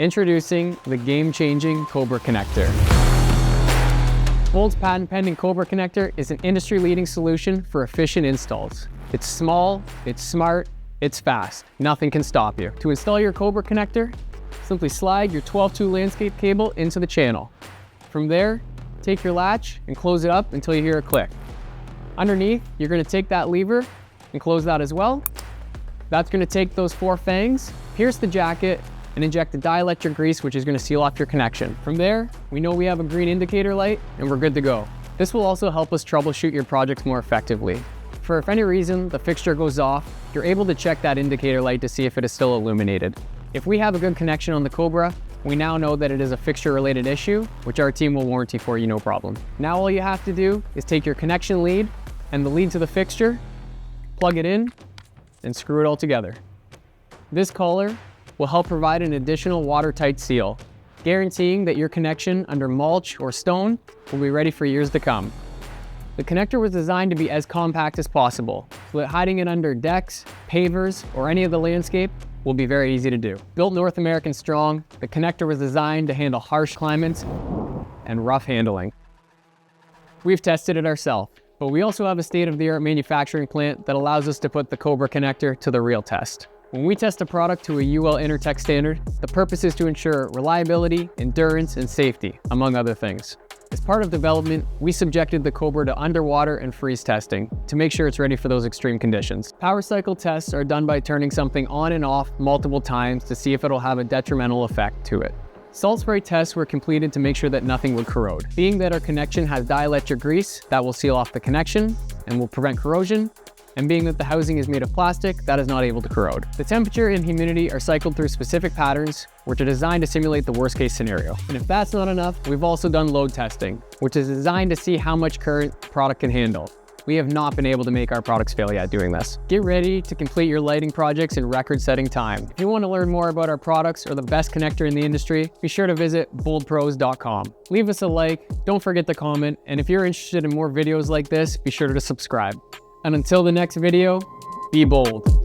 Introducing the game-changing Cobra Connector. Bold's patent-pending Cobra Connector is an industry-leading solution for efficient installs. It's small, it's smart, it's fast. Nothing can stop you. To install your Cobra Connector, simply slide your 12-2 landscape cable into the channel. From there, take your latch and close it up until you hear a click. Underneath, you're going to take that lever and close that as well. That's going to take those 4 fangs, pierce the jacket, and inject the dielectric grease, which is going to seal off your connection. From there, we know we have a green indicator light and we're good to go. This will also help us troubleshoot your projects more effectively. For if any reason the fixture goes off, you're able to check that indicator light to see if it is still illuminated. If we have a good connection on the Cobra, we now know that it is a fixture-related issue, which our team will warranty for you no problem. Now all you have to do is take your connection lead and the lead to the fixture, plug it in, and screw it all together. This collar will help provide an additional watertight seal, guaranteeing that your connection under mulch or stone will be ready for years to come. The connector was designed to be as compact as possible, so that hiding it under decks, pavers, or any of the landscape will be very easy to do. Built North American strong, the connector was designed to handle harsh climates and rough handling. We've tested it ourselves, but we also have a state-of-the-art manufacturing plant that allows us to put the Cobra Connector to the real test. When we test a product to a UL Intertech standard, the purpose is to ensure reliability, endurance, and safety, among other things. As part of development, we subjected the Cobra to underwater and freeze testing to make sure it's ready for those extreme conditions. Power cycle tests are done by turning something on and off multiple times to see if it'll have a detrimental effect to it. Salt spray tests were completed to make sure that nothing would corrode. Being that our connection has dielectric grease, that will seal off the connection and will prevent corrosion, and being that the housing is made of plastic, that is not able to corrode. The temperature and humidity are cycled through specific patterns, which are designed to simulate the worst case scenario. And if that's not enough, we've also done load testing, which is designed to see how much current the product can handle. We have not been able to make our products fail yet doing this. Get ready to complete your lighting projects in record-setting time. If you want to learn more about our products or the best connector in the industry, be sure to visit boldpros.com. Leave us a like, don't forget to comment, and if you're interested in more videos like this, be sure to subscribe. And until the next video, be bold.